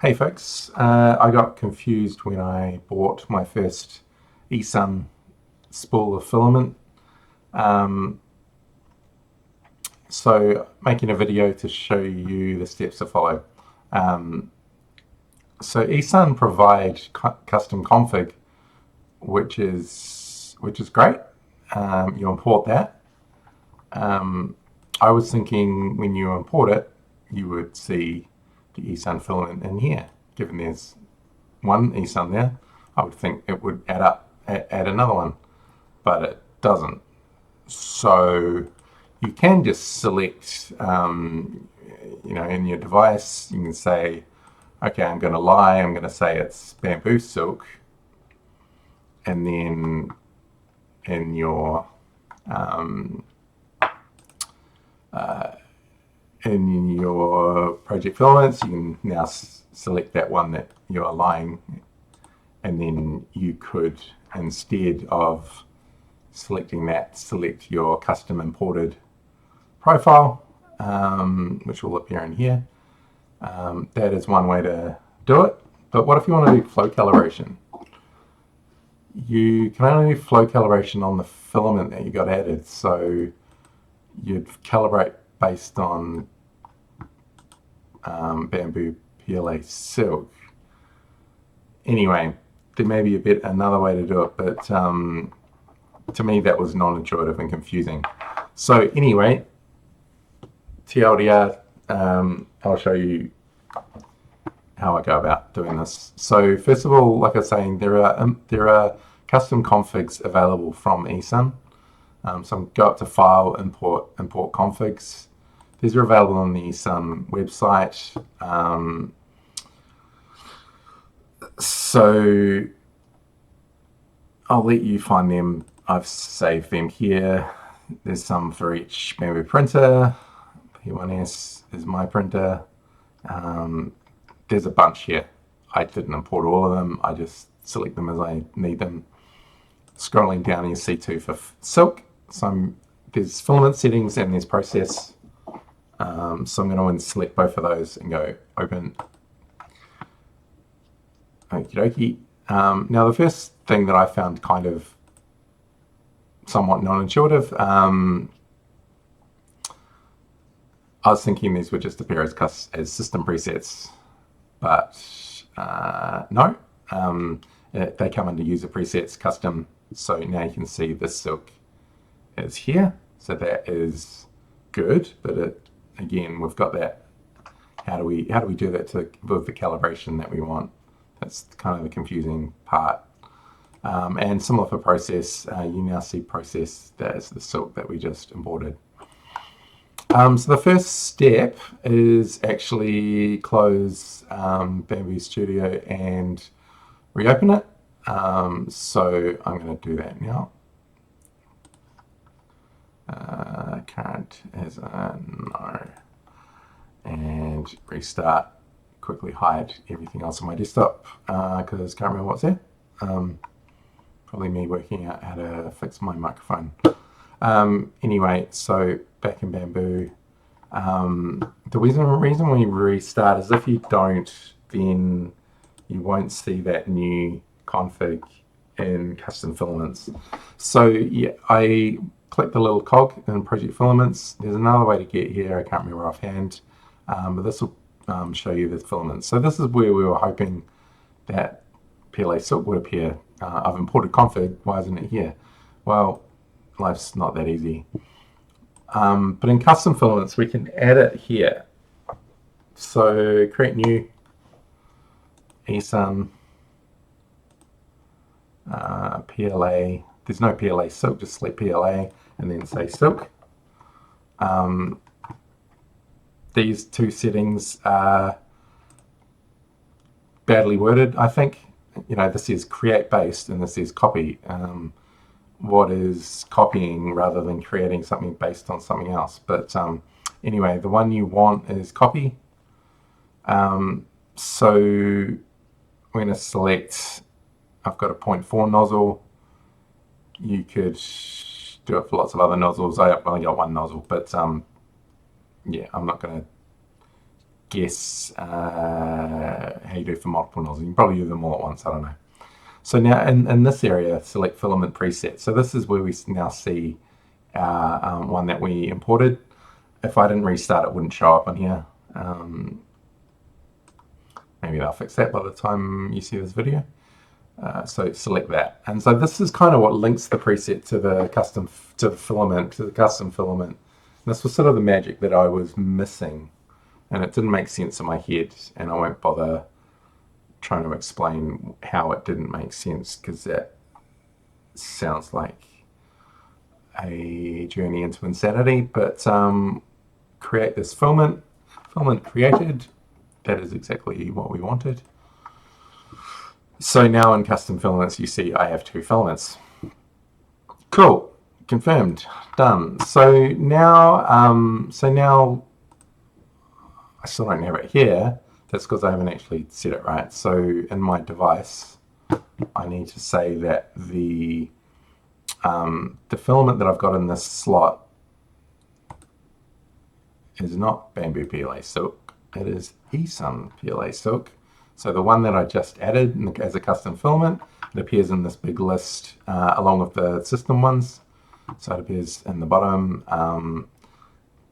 Hey folks, I got confused when I bought my first eSun spool of filament. Um, so making a video to show you the steps to follow. Um, so eSun provide custom config, which is great. You import that. Um, I was thinking when you import it, you would see the eSun filament in here, given there's one eSun there. I would think it would add another one, but it doesn't. So you can just select, in your device, you can say, okay, I'm going to lie, I'm going to say it's bamboo silk, and then in your project filaments, you can now select that one that you're lying, and then you could, instead of selecting that, select your custom imported profile, which will appear in here. That is one way to do it. But what if you want to do flow calibration? You can only do flow calibration on the filament that you got added. So you'd calibrate based on Bambu PLA silk. Anyway, there may be another way to do it, but to me that was non-intuitive and confusing. So anyway, TLDR, I'll show you how I go about doing this. So first of all, like I was saying, there are custom configs available from eSun. So go up to File, Import Configs. These are available on the eSun website. So I'll let you find them. I've saved them here. There's some for each Bambu printer. P1S is my printer. There's a bunch here. I didn't import all of them. I just select them as I need them. Scrolling down, you see two for silk. So there's filament settings and there's process. So I'm going to select both of those and go open. Okie dokie. Now the first thing that I found kind of somewhat non-intuitive, I was thinking these would just appear as system presets, but no. They come under user presets, custom. So now you can see this silk is here. So that is good, but again, we've got that. How do we do that with the calibration that we want? That's kind of the confusing part. And similar for process, you now see process, that is the silk that we just imported. So the first step is actually close Bambu Studio and reopen it. So I'm going to do that now. Current as a no. And restart. Quickly hide everything else on my desktop because I can't remember what's there. Probably me working out how to fix my microphone. Anyway, so back in Bambu. The reason we restart is if you don't, then you won't see that new config in custom filaments. So yeah, I click the little cog in project filaments. There's another way to get here, I can't remember offhand, but this will show you the filaments. So this is where we were hoping that PLA silk would appear. I've imported config, why isn't it here? Well, life's not that easy. But in custom filaments, we can add it here. So create new eSun PLA. There's no PLA silk, just select PLA and then say silk. These two settings are badly worded, I think. This is create based and this is copy. What is copying rather than creating something based on something else? But anyway, the one you want is copy. So we're going to select, I've got a 0.4 nozzle. You could do it for lots of other nozzles. I only got one nozzle, but yeah, I'm not going to guess how you do for multiple nozzles. You can probably do them all at once, I don't know. So now in this area, select filament preset. So this is where we now see our one that we imported. If I didn't restart, it wouldn't show up on here. Maybe they'll fix that by the time you see this video. So select that. And so this is kind of what links the preset to the custom filament. And this was sort of the magic that I was missing. And it didn't make sense in my head, and I won't bother trying to explain how it didn't make sense, because that sounds like a journey into insanity. But create this filament created. That is exactly what we wanted. So now in custom filaments, you see I have 2 filaments. Cool, confirmed, done. So now I still don't have it here. That's because I haven't actually set it right. So in my device, I need to say that the filament that I've got in this slot is not Bambu PLA silk. It is eSun PLA silk. So the one that I just added as a custom filament, it appears in this big list along with the system ones. So it appears in the bottom.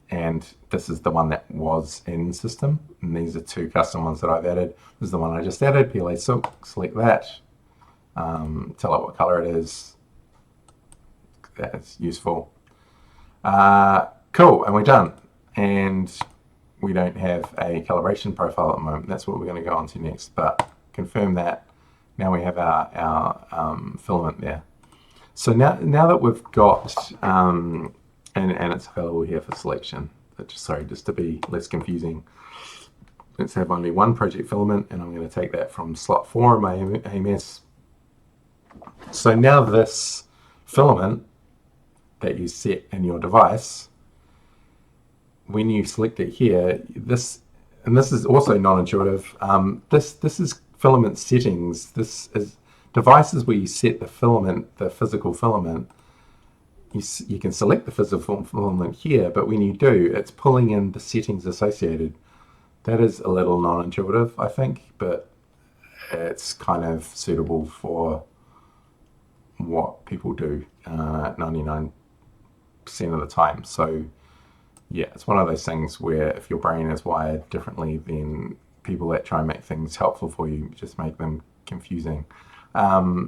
And this is the one that was in system, and these are 2 custom ones that I've added. This is the one I just added, PLA silk. Select that, tell it what color it is. That's useful. Cool, and we're done. And we don't have a calibration profile at the moment. That's what we're going to go on to next, but confirm that. Now we have our filament there. So now that we've got and it's available here for selection. Sorry, just to be less confusing. Let's have only one project filament, and I'm going to take that from slot 4 in my AMS. So now this filament that you set in your device, when you select it here, this is also non-intuitive. This is filament settings. This is devices where you set the filament, the physical filament. You can select the physical filament here, but when you do, it's pulling in the settings associated. That is a little non-intuitive, I think, but it's kind of suitable for what people do 99% of the time. So yeah, it's one of those things where if your brain is wired differently, then people that try and make things helpful for you just make them confusing.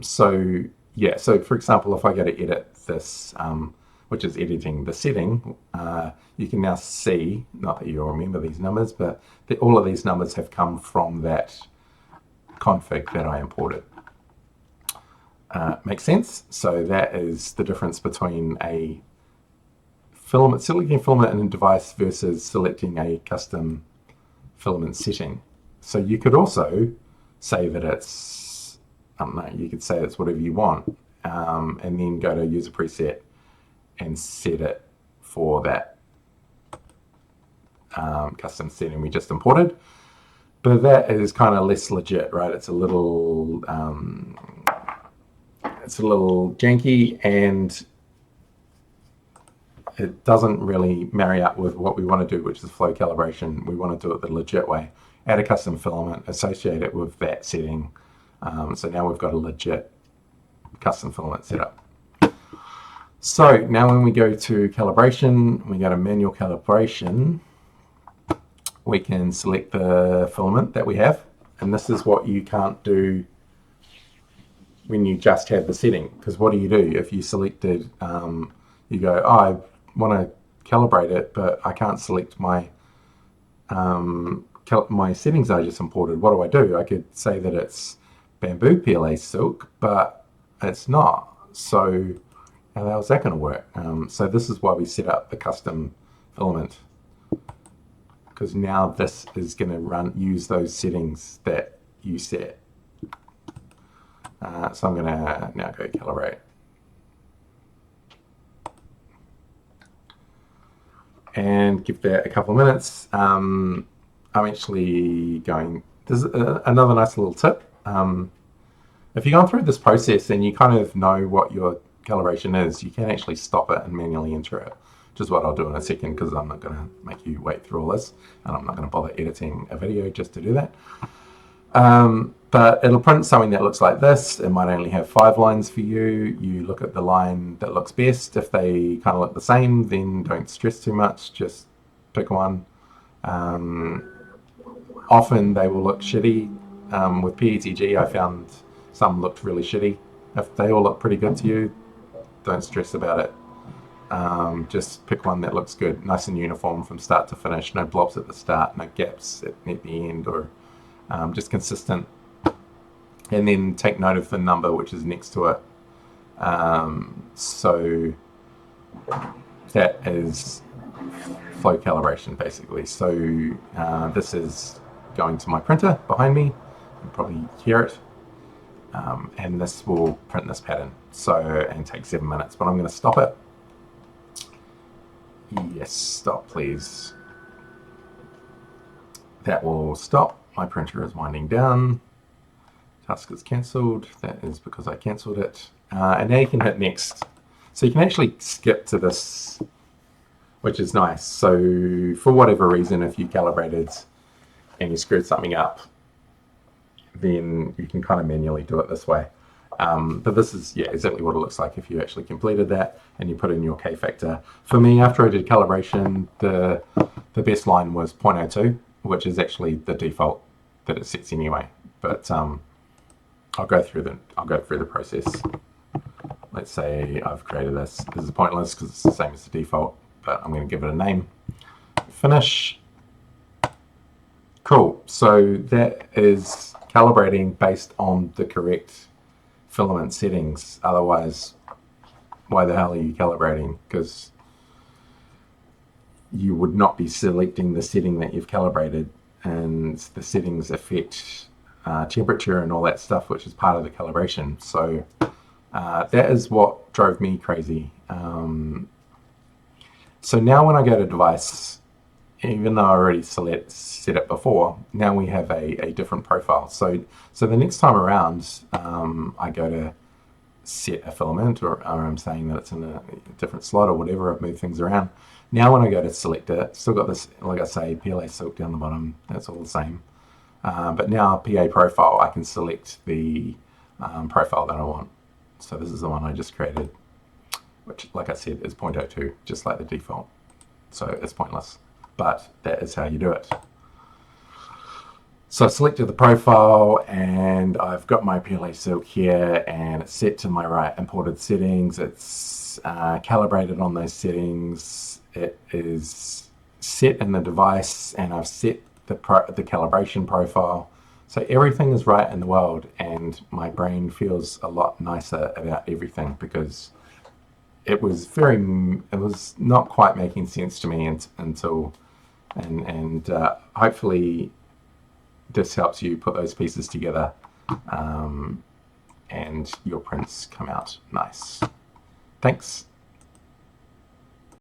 So yeah, so for example, if I go to edit this, which is editing the setting, you can now see, not that you'll remember these numbers, but all of these numbers have come from that config that I imported. Makes sense? So that is the difference between a filament, selecting a filament in a device versus selecting a custom filament setting. So you could also say that it's, I don't know, you could say it's whatever you want, and then go to user preset and set it for that custom setting we just imported. But that is kind of less legit, right? It's a little janky, and it doesn't really marry up with what we want to do, which is flow calibration. We want to do it the legit way. Add a custom filament, associate it with that setting. So now we've got a legit custom filament setup. So now when we go to calibration, we go to manual calibration, we can select the filament that we have. And this is what you can't do when you just have the setting. Because what do? If you selected, you go, oh, I want to calibrate it, but I can't select my my settings I just imported. What do? I could say that it's Bambu PLA silk, but it's not. So how is that going to work? So this is why we set up the custom filament, because now this is going to use those settings that you set. So I'm going to now go calibrate. And give that a couple of minutes. I'm actually going, there's another nice little tip. If you've gone through this process and you kind of know what your calibration is, you can actually stop it and manually enter it, which is what I'll do in a second, because I'm not going to make you wait through all this, and I'm not going to bother editing a video just to do that. But it'll print something that looks like this. It might only have 5 lines for you. You look at the line that looks best. If they kind of look the same, then don't stress too much. Just pick one. Often they will look shitty. With PETG, I found some looked really shitty. If they all look pretty good to you, don't stress about it. Just pick one that looks good, nice and uniform from start to finish. No blobs at the start, no gaps at the end, or just consistent. And then take note of the number which is next to it. So that is flow calibration basically. So this is going to my printer behind me. You can probably hear it. And this will print this pattern. And take 7 minutes, but I'm going to stop it. Yes, stop please. That will stop. My printer is winding down. Task is cancelled. That is because I cancelled it. And now you can hit next. So you can actually skip to this, which is nice. So for whatever reason, if you calibrated and you screwed something up, then you can kind of manually do it this way. But this is exactly what it looks like if you actually completed that and you put in your K factor. For me, after I did calibration, the best line was 0.02, which is actually the default that it sets anyway. But I'll go through the process. Let's say I've created this. This is pointless because it's the same as the default, but I'm going to give it a name. Finish. Cool. So that is calibrating based on the correct filament settings. Otherwise, why the hell are you calibrating? Because you would not be selecting the setting that you've calibrated, and the settings affect temperature and all that stuff, which is part of the calibration. So that is what drove me crazy. So now when I go to device, even though I already set it before, now we have a different profile. So the next time around, I go to set a filament, or I'm saying that it's in a different slot or whatever, I've moved things around. Now when I go to select it, still got this, like I say, PLA silk down the bottom, that's all the same. But now PA profile, I can select the profile that I want. So this is the one I just created, which, like I said, is 0.02, just like the default. So it's pointless, but that is how you do it. So I selected the profile and I've got my PLA silk here and it's set to my right imported settings. It's calibrated on those settings. It is set in the device and I've set the calibration profile. So everything is right in the world and my brain feels a lot nicer about everything, because it was not quite making sense to me until hopefully this helps you put those pieces together and your prints come out nice. Thanks.